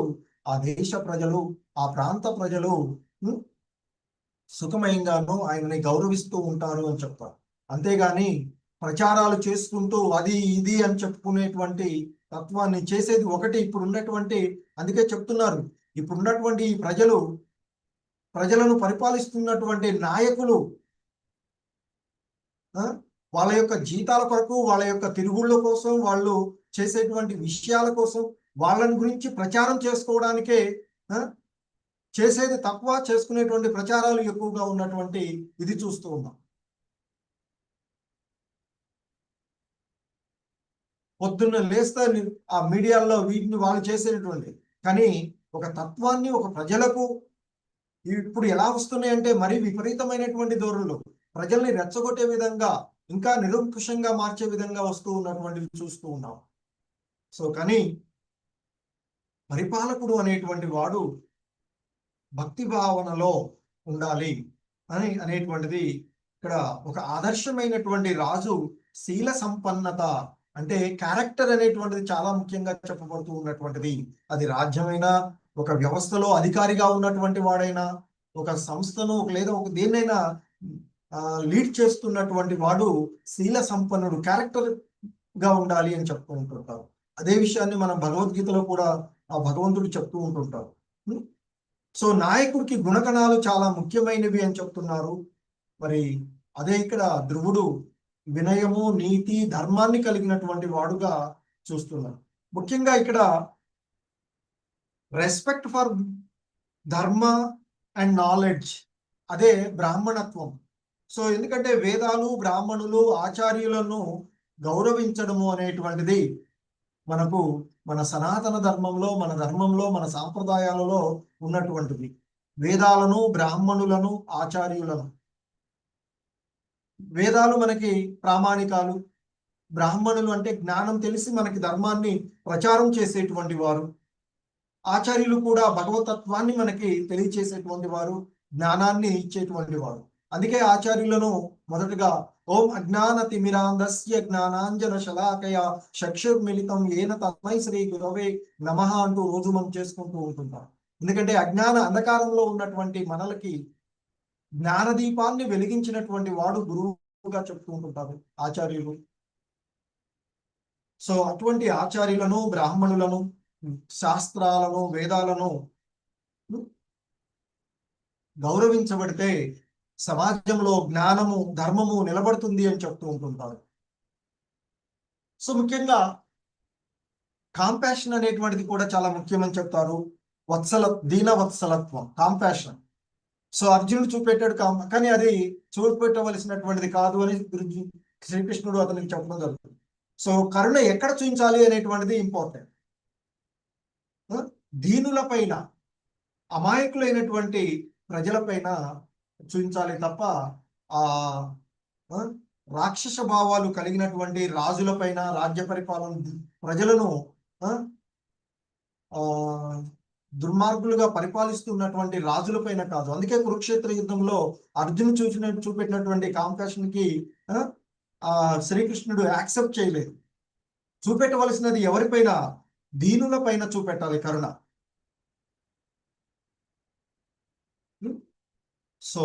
ఆ దేశ ప్రజలు, ఆ ప్రాంత ప్రజలు సుఖమయంగాను ఆయనని గౌరవిస్తూ ఉంటారు అని చెప్తారు. అంతేగాని ప్రచారాలు చేసుకుంటూ అది ఇది అని చెప్పుకునేటువంటి తత్వాన్ని చేసేది ఒకటి ఇప్పుడు ఉన్నటువంటి. అందుకే చెప్తున్నారు, ఇప్పుడున్నటువంటి ప్రజలను పరిపాలిస్తున్నటువంటి నాయకులు వాళ్ళ యొక్క జీతాల కొరకు, వాళ్ళ యొక్క తిరుగుళ్ళ కోసం, వాళ్ళు చేసేటువంటి విషయాల కోసం, వాళ్ళని గురించి ప్రచారం చేసుకోవడానికే చేసేది తక్కువ, చేసుకునేటువంటి ప్రచారాలు ఎక్కువగా ఉన్నటువంటి ఇది చూస్తూ ఉన్నాం. పొద్దున్న లేస్తే ఆ మీడియాల్లో వీటిని వాళ్ళు చేసేటువంటి, కానీ ఒక తత్వాన్ని ఒక ప్రజలకు ఇప్పుడు ఎలా వస్తున్నాయంటే మరీ విపరీతమైనటువంటి ధోరణులు ప్రజల్ని రెచ్చగొట్టే విధంగా, ఇంకా నిరంకుశంగా మార్చే విధంగా వస్తూ ఉన్నటువంటివి చూస్తూ ఉన్నాం. సో కానీ పరిపాలకుడు అనేటువంటి వాడు భక్తి భావనలో ఉండాలి అనేటువంటిది ఇక్కడ ఒక ఆదర్శమైనటువంటి రాజు శీల సంపన్నత అంటే క్యారెక్టర్ అనేటువంటిది చాలా ముఖ్యంగా చెప్పబడుతూ ఉన్నటువంటిది. అది రాజ్యమైనా, ఒక వ్యవస్థలో అధికారిగా ఉన్నటువంటి వాడైనా, ఒక సంస్థను లేదా ఒక దేన్నైనా లీడ్ చేస్తున్నటువంటి వాడు శీల సంపన్నుడు, క్యారెక్టర్ గా ఉండాలి అని చెప్తూ ఉంటుంటారు. అదే విషయాన్ని మనం భగవద్గీతలో కూడా ఆ భగవంతుడు చెప్తూ ఉంటుంటారు. సో నాయకుడికి గుణగణాలు చాలా ముఖ్యమైనవి అని చెప్తున్నారు. మరి అదే ఇక్కడ ధ్రువుడు వినయము, నీతి, ధర్మాన్ని కలిగినటువంటి వాడుగా చూస్తున్నారు. ముఖ్యంగా ఇక్కడ రెస్పెక్ట్ ఫర్ ధర్మ అండ్ నాలెడ్జ్, అదే బ్రాహ్మణత్వం. సో ఎందుకంటే వేదాలు, బ్రాహ్మణులు, ఆచార్యులను గౌరవించడము అనేటువంటిది మనకు మన సనాతన ధర్మంలో, మన ధర్మంలో, మన సాంప్రదాయాలలో ఉన్నటువంటిది. వేదాలను, బ్రాహ్మణులను, ఆచార్యులను, వేదాలు మనకి ప్రామాణికాలు, బ్రాహ్మణులు అంటే జ్ఞానం తెలిసి మనకి ధర్మాన్ని ప్రచారం చేసేటువంటి వారు, ఆచార్యులు కూడా భగవతత్వాన్ని మనకి తెలియచేసేటువంటి వారు, జ్ఞానాన్ని ఇచ్చేటువంటి వారు. అందుకే ఆచార్యులను మొదటగా ఓం అజ్ఞాన తిమిరాంధస్య జ్ఞానాంజన శలాకయ చక్షుర్మిలితం ఏన తస్మై శ్రీ గురవే నమః అంటూ రోజు మనం చేసుకుంటూ ఉంటుంటాం. ఎందుకంటే అజ్ఞాన అంధకారంలో ఉన్నటువంటి మనలకి జ్ఞానదీపాన్ని వెలిగించినటువంటి వాడు గురువుగా చెప్తూ ఉంటుంటారు ఆచార్యులు. సో అటువంటి ఆచార్యులను, బ్రాహ్మణులను, శాస్త్రాలను, వేదాలను గౌరవించబడితే సమాజంలో జ్ఞానము, ధర్మము నిలబడుతుంది అని చెప్తూ ఉంటుంటారు. సో ముఖ్యంగా కాంపాషన్ అనేటువంటిది కూడా చాలా ముఖ్యమని చెప్తారు. దీనవత్సలత్వం, కాంపాషన్. సో అర్జునుడు చూపెట్టాడు కానీ అది చూపెట్టవలసినటువంటిది కాదు అని శ్రీకృష్ణుడు అతనికి చెప్పడం జరుగుతుంది. సో కరుణ ఎక్కడ చూపించాలి అనేటువంటిది ఇంపార్టెంట్. దీనుల పైన, అమాయకులైనటువంటి ప్రజలపైన చూపించాలి తప్ప ఆ రాక్షస భావాలు కలిగినటువంటి రాజులపైన, రాజ్య పరిపాలన ప్రజలను దుర్మార్గులుగా పరిపాలిస్తున్నటువంటి రాజులపైన కాదు. అందుకే కురుక్షేత్ర యుద్ధంలో అర్జునుడు చూపెట్టినటువంటి కాంపాషన్ కి శ్రీకృష్ణుడు యాక్సెప్ట్ చేయలేదు. చూపెట్టవలసినది ఎవరిపైన? దీనుల పైన చూపెట్టాలి కరుణ. సో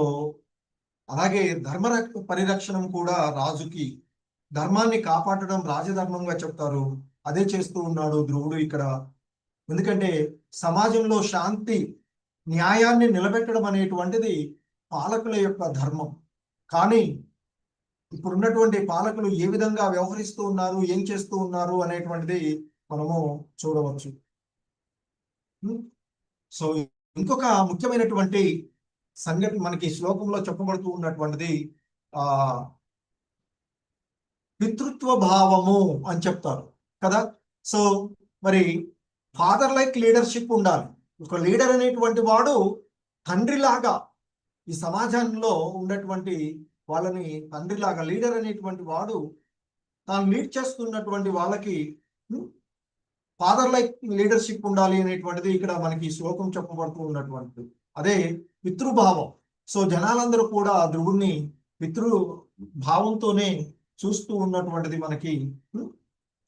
అలాగే ధర్మ పరిరక్షణం కూడా రాజుకి, ధర్మాన్ని కాపాడడం రాజధర్మంగా చెప్తారు. అదే చేస్తూ ఉన్నాడు ధ్రువుడు ఇక్కడ. ఎందుకంటే సమాజంలో శాంతి, న్యాయాన్ని నిలబెట్టడం అనేటువంటిది పాలకుల యొక్క ధర్మం. కానీ ఇప్పుడున్నటువంటి పాలకులు ఏ విధంగా వ్యవహరిస్తూ ఉన్నారు, ఏం చేస్తూ ఉన్నారు అనేటువంటిది మనము చూడవచ్చు. సో ఇంకొక ముఖ్యమైనటువంటి సంగతి మనకి శ్లోకంలో చెప్పబడుతూ ఉన్నటువంటిది పితృత్వ భావము అని చెప్తారు కదా. సో మరి ఫాదర్ లైక్ లీడర్షిప్ ఉండాలి. ఒక లీడర్ అనేటువంటి వాడు తండ్రిలాగా ఈ సమాజంలో ఉన్నటువంటి వాళ్ళని తండ్రిలాగా, లీడర్ అనేటువంటి వాడు తాను లీడ్ చేస్తున్నటువంటి వాళ్ళకి ఫాదర్ లైక్ లీడర్షిప్ ఉండాలి అనేటువంటిది ఇక్కడ మనకి శ్లోకం చెప్పబడుతూ ఉన్నటువంటిది. అదే పితృభావం. సో జనాలందరూ కూడా ధ్రువుణ్ణి పితృ భావంతోనే చూస్తూ ఉన్నటువంటిది మనకి.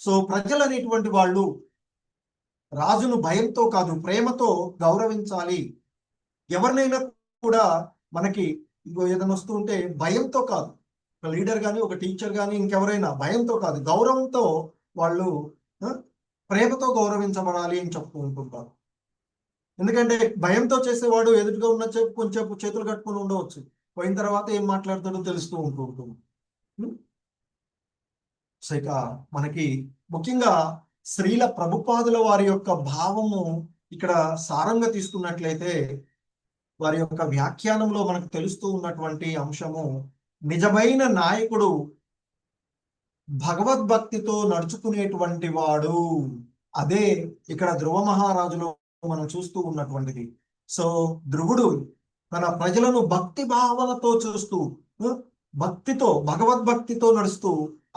సో ప్రజలు అనేటువంటి వాళ్ళు రాజును భయంతో కాదు, ప్రేమతో గౌరవించాలి. ఎవరినైనా కూడా మనకి ఏదైనా వస్తూ ఉంటే భయంతో కాదు, ఒక లీడర్ కానీ, ఒక టీచర్ కానీ, ఇంకెవరైనా భయంతో కాదు, గౌరవంతో వాళ్ళు ప్రేమతో గౌరవించబడాలి అని చెప్తూ ఉంటుంటారు. ఎందుకంటే భయంతో చేసేవాడు ఎదుటిగా ఉన్న కొంచెం చేతులు కట్టుకుని ఉండవచ్చు, పోయిన తర్వాత ఏం మాట్లాడతాడో తెలుస్తూ ఉంటుంది. సో ఇక మనకి ముఖ్యంగా శ్రీల ప్రభుపాదుల వారి యొక్క భావము ఇక్కడ సారంగా తీసుకున్నట్లయితే వారి యొక్క వ్యాఖ్యానంలో మనకు తెలుస్తూ ఉన్నటువంటి అంశము, నిజమైన నాయకుడు భగవద్భక్తితో నడుచుకునేటువంటి వాడు. అదే ఇక్కడ ధ్రువ మహారాజులో మనం చూస్తూ ఉన్నటువంటిది. సో ధ్రువుడు తన ప్రజలను భక్తి భావనతో చూస్తూ, భక్తితో, భగవద్భక్తితో నడుస్తూ,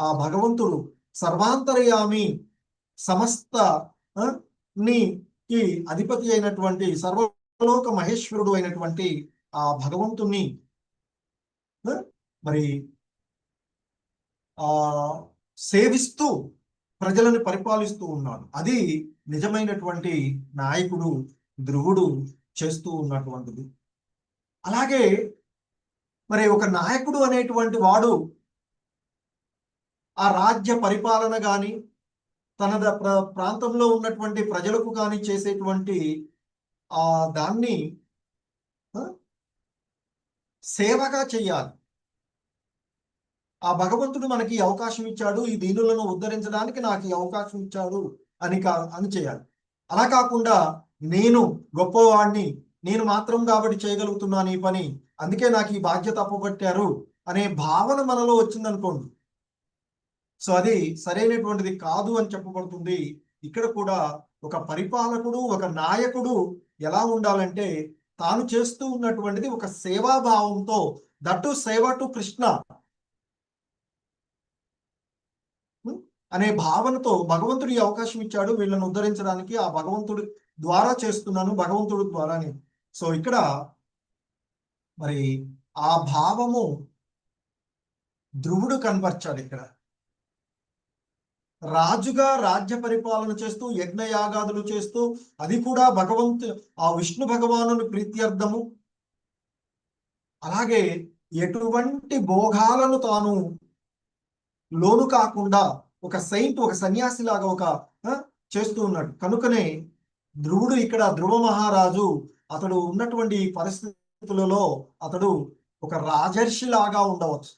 ఆ భగవంతుడు సర్వాంతర్యామి, సమస్త కి అధిపతి అయినటువంటి, సర్వలోక మహేశ్వరుడు అయినటువంటి ఆ భగవంతుణ్ణి మరి సేవిస్తూ ప్రజలను పరిపాలిస్తూ ఉన్నాడు. అది నిజమైనటువంటి నాయకుడు ధ్రువుడు చేస్తూ ఉన్నటువంటిది. అలాగే మరి ఒక నాయకుడు అనేటువంటి వాడు ఆ రాజ్య పరిపాలన కానీ, తన ప్రాంతంలో ఉన్నటువంటి ప్రజలకు కానీ చేసేటువంటి దాన్ని సేవగా చెయ్యాలి. ఆ భగవంతుడు మనకి అవకాశం ఇచ్చాడు, ఈ దీనులను ఉద్ధరించడానికి నాకు ఈ అవకాశం ఇచ్చాడు అని చేయాలి. అలా కాకుండా నేను గొప్పవాడిని, నేను మాత్రం కాబట్టి చేయగలుగుతున్నాను ఈ పని, అందుకే నాకు ఈ బాధ్యత అప్పబట్టారు అనే భావన మనలో వచ్చిందనుకోండి, సో అది సరైనటువంటిది కాదు అని చెప్పబడుతుంది. ఇక్కడ కూడా ఒక పరిపాలకుడు, ఒక నాయకుడు ఎలా ఉండాలంటే తాను చేస్తూ ఉన్నటువంటిది ఒక సేవాభావంతో, దట్టు సేవ టు కృష్ణ అనే భావనతో, భగవంతుడు ఈ అవకాశం ఇచ్చాడు వీళ్ళను ఉద్ధరించడానికి, ఆ భగవంతుడి ద్వారా చేస్తున్నాను, భగవంతుడి ద్వారానే. సో ఇక్కడ మరి ఆ భావము ధ్రువుడు కనపరచాడు. ఇక్కడ రాజుగా రాజ్య పరిపాలన చేస్తూ, యజ్ఞయాగాదులు చేస్తూ, అది కూడా ఆ విష్ణు భగవానుని ప్రీత్యర్థము. అలాగే ఎటువంటి భోగాలను తాను లోను కాకుండా ఒక సెయింట్, ఒక సన్యాసి లాగా చేస్తూ ఉన్నాడు. కనుకనే ధ్రువుడు ఇక్కడ, ధ్రువ మహారాజు, అతడు ఉన్నటువంటి పరిస్థితులలో అతడు ఒక రాజర్షి లాగా ఉండవచ్చు.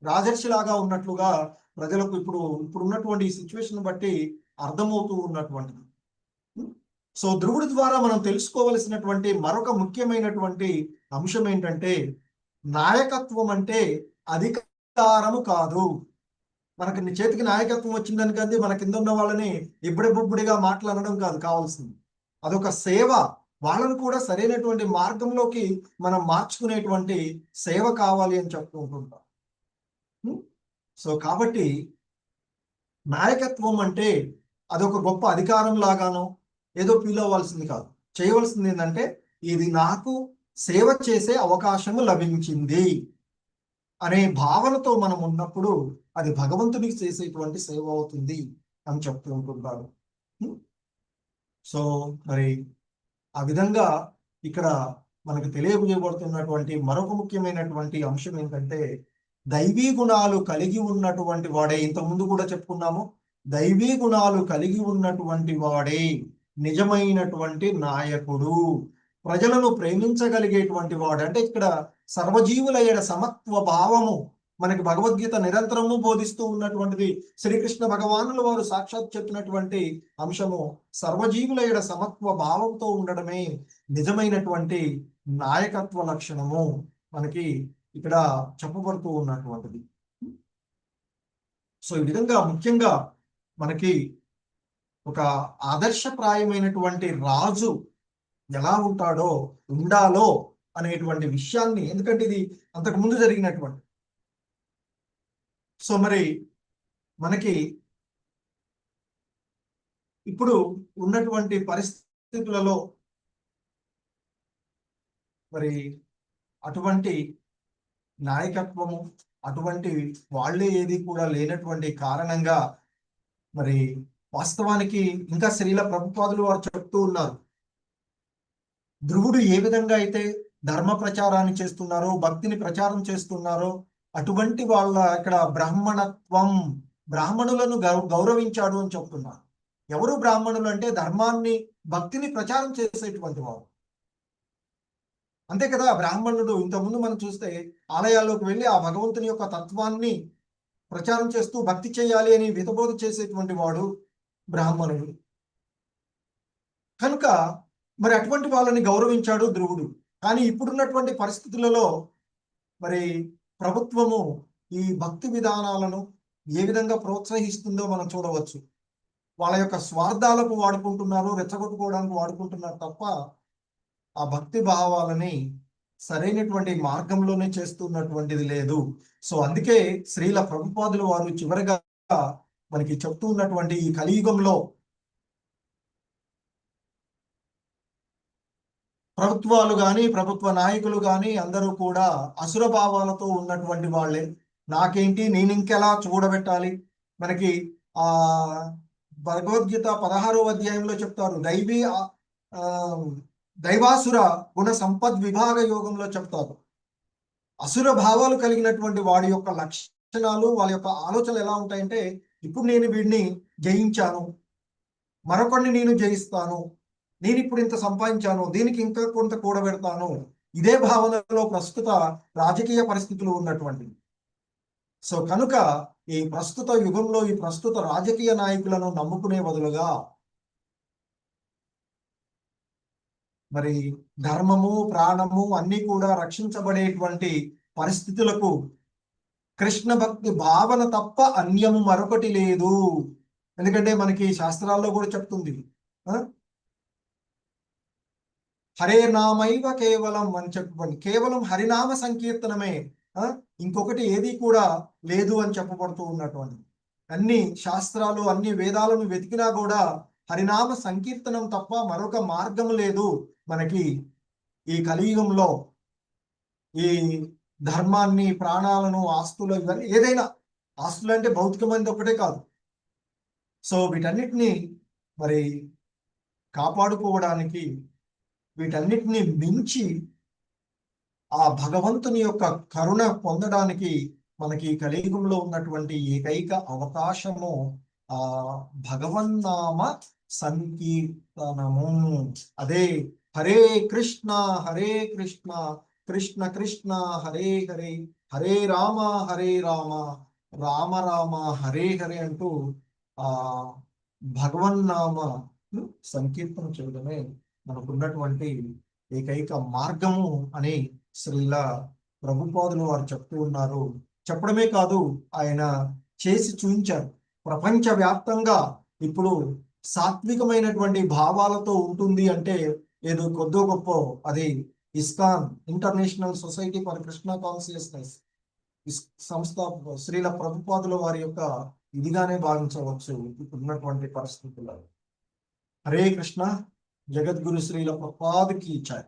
రాజర్షి లాగా ఉన్నట్లుగా ప్రజలకు ఇప్పుడు ఉన్నటువంటి సిచ్యువేషన్ బట్టి అర్థమవుతూ ఉన్నటువంటిది. సో ధ్రువుడి ద్వారా మనం తెలుసుకోవలసినటువంటి మరొక ముఖ్యమైనటువంటి అంశం ఏంటంటే, నాయకత్వం అంటే అధికారము కాదు. మనకి నీ చేతికి నాయకత్వం వచ్చిందని కానీ మన కింద ఉన్న వాళ్ళని ఇబ్బడిబుబ్బడిగా మాట్లాడడం కాదు కావాల్సింది. అదొక సేవ. వాళ్ళను కూడా సరైనటువంటి మార్గంలోకి మనం మార్చుకునేటువంటి సేవ కావాలి అని చెప్తూ ఉంటుంటాం. సో కాబట్టి నాయకత్వం అంటే అదొక గొప్ప అధికారం లాగానో ఏదో ఫీల్ అవ్వాల్సింది కాదు. చేయవలసింది ఏంటంటే, ఇది నాకు సేవ చేసే అవకాశము లభించింది అనే భావనతో మనం ఉన్నప్పుడు అది భగవంతునికి చేసేటువంటి సేవ అవుతుంది అని చెప్తూ ఉంటుంటారు. సో మరి ఆ విధంగా ఇక్కడ మనకు తెలియజేయబడుతున్నటువంటి మరొక ముఖ్యమైనటువంటి అంశం ఏంటంటే, దైవీ గుణాలు కలిగి ఉన్నటువంటి వాడే, ఇంతకుముందు కూడా చెప్పుకున్నాము, దైవీ గుణాలు కలిగి ఉన్నటువంటి వాడే నిజమైనటువంటి నాయకుడు, ప్రజలను ప్రేమించగలిగేటువంటి వాడు. అంటే ఇక్కడ సర్వజీవుల ఎడ సమత్వ భావము మనకి భగవద్గీత నిరంతరము బోధిస్తూ ఉన్నటువంటిది. శ్రీకృష్ణ భగవానుల వారు సాక్షాత్ చెప్పినటువంటి అంశము సర్వజీవుల ఎడ సమత్వ భావంతో ఉండడమే నిజమైనటువంటి నాయకత్వ లక్షణము మనకి ఇక్కడ చెప్పబడుతూ ఉన్నటువంటిది. సో ఈ విధంగా ముఖ్యంగా మనకి ఒక ఆదర్శప్రాయమైనటువంటి రాజు ఎలా ఉంటాడో ఉండాలో అనేటువంటి విషయాన్ని, ఎందుకంటే ఇది అంతకు ముందు జరిగినటువంటి. సో మరి మనకి ఇప్పుడు ఉన్నటువంటి పరిస్థితులలో మరి అటువంటి నాయకత్వము, అటువంటి వాళ్ళే ఏది కూడా లేనటువంటి కారణంగా మరి వాస్తవానికి ఇంకా శ్రీల ప్రభుపాదులు వారు చెప్తూ ఉన్నారు, ధ్రువుడు ఏ విధంగా అయితే ధర్మ ప్రచారాన్ని చేస్తున్నారో, భక్తిని ప్రచారం చేస్తున్నారో, అటువంటి వాళ్ళ ఇక్కడ బ్రాహ్మణత్వం, బ్రాహ్మణులను గౌరవించాడు అని చెప్తున్నారు. ఎవరు బ్రాహ్మణులు అంటే ధర్మాన్ని, భక్తిని ప్రచారం చేసేటువంటి వారు. అంతే కదా. బ్రాహ్మణుడు ఇంతకుముందు మనం చూస్తే ఆలయాల్లోకి వెళ్ళి ఆ భగవంతుని యొక్క తత్వాన్ని ప్రచారం చేస్తూ భక్తి చేయాలి అని వితబోధ చేసేటువంటి వాడు బ్రాహ్మణుడు. కనుక మరి అటువంటి వాళ్ళని గౌరవించాడు ధ్రువుడు. కానీ ఇప్పుడున్నటువంటి పరిస్థితులలో మరి ప్రభుత్వము ఈ భక్తి విధానాలను ఏ విధంగా ప్రోత్సహిస్తుందో మనం చూడవచ్చు. వాళ్ళ యొక్క స్వార్థాలకు వాడుకుంటున్నారు, రెచ్చగొట్టుకోవడానికి వాడుకుంటున్నారు తప్ప ఆ భక్తి భావాలని సరైనటువంటి మార్గంలోనే చేస్తున్నటువంటిది లేదు. సో అందుకే శ్రీల ప్రభుపాదులు వారు చివరిగా మనకి చెప్తూ ఉన్నటువంటి ఈ కలియుగంలో ప్రభుత్వాలు కానీ, ప్రభుత్వ నాయకులు కానీ అందరూ కూడా అసుర భావాలతో ఉన్నటువంటి వాళ్ళే. నాకేంటి, నేను ఇంకెలా చూడబెట్టాలి. మనకి భగవద్గీత 16వ అధ్యాయంలో చెప్తారు, దైవాసుర గుణ సంపద్ విభాగ యోగంలో చెప్తారు. అసుర భావాలు కలిగినటువంటి వాడి యొక్క లక్షణాలు, వాళ్ళ యొక్క ఆలోచనలు ఎలా ఉంటాయంటే, ఇప్పుడు నేను వీడిని జయించాను, మరొకరిని నేను జయిస్తాను, నేను ఇప్పుడు ఇంత సంపాదించాను, దీనికి ఇంకా కొంత కూడబెడతాను, ఇదే భావనలో ప్రస్తుత రాజకీయ పరిస్థితులు ఉన్నటువంటి. సో కనుక ఈ ప్రస్తుత యుగంలో ఈ ప్రస్తుత రాజకీయ నాయకులను నమ్ముకునే బదులుగా మరి ధర్మము, ప్రాణము అన్నీ కూడా రక్షించబడేటువంటి పరిస్థితులకు కృష్ణ భక్తి భావన తప్ప అన్యము మరొకటి లేదు. ఎందుకంటే మనకి శాస్త్రాల్లో కూడా చెప్తుంది, హరే నామైవ కేవలం అని చెప్పబడి, కేవలం హరినామ సంకీర్తనమే, ఇంకొకటి ఏది కూడా లేదు అని చెప్పబడుతూ ఉన్నటువంటి. అన్ని శాస్త్రాలు, అన్ని వేదాలను వెతికినా కూడా హరినామ సంకీర్తనం తప్ప మరొక మార్గం లేదు మనకి ఈ కలియుగంలో. ఈ ధర్మాన్ని, ప్రాణాలను, ఆస్తులు, ఇవన్నీ ఏదైనా, ఆస్తులు అంటే భౌతికమైనది ఒకటే కాదు. సో వీటన్నిటిని మరి కాపాడుకోవడానికి, వీటన్నిటిని మించి ఆ భగవంతుని యొక్క కరుణ పొందడానికి మనకి కలియుగంలో ఉన్నటువంటి ఏకైక అవకాశము ఆ భగవన్నామ సంకీర్తనము. అదే హరే కృష్ణ హరే కృష్ణ కృష్ణ కృష్ణ హరే హరే, హరే రామ రామ రామ హరే హరే అంటూ భగవన్నామ సంకీర్తన చేయడమే మనకున్నటువంటి ఏకైక మార్గము అని శ్రీల ప్రభుపాదులు వారు చెప్తూ ఉన్నారు. చెప్పడమే కాదు, ఆయన చేసి చూపించారు. ప్రపంచవ్యాప్తంగా ఇప్పుడు సాత్వికమైనటువంటి భావాలతో ఉంటుంది అంటే ఏదో కొద్దో గొప్ప అది ISKCON, international society for Krishna consciousness సంస్థ శ్రీల ప్రభుపాదుల వారి యొక్క ఇదిగానే భావించవచ్చు ఇప్పుడున్నటువంటి పరిస్థితుల్లో. హరే కృష్ణ. జగద్గురు శ్రీల ప్రభుపాద్ కీ జై.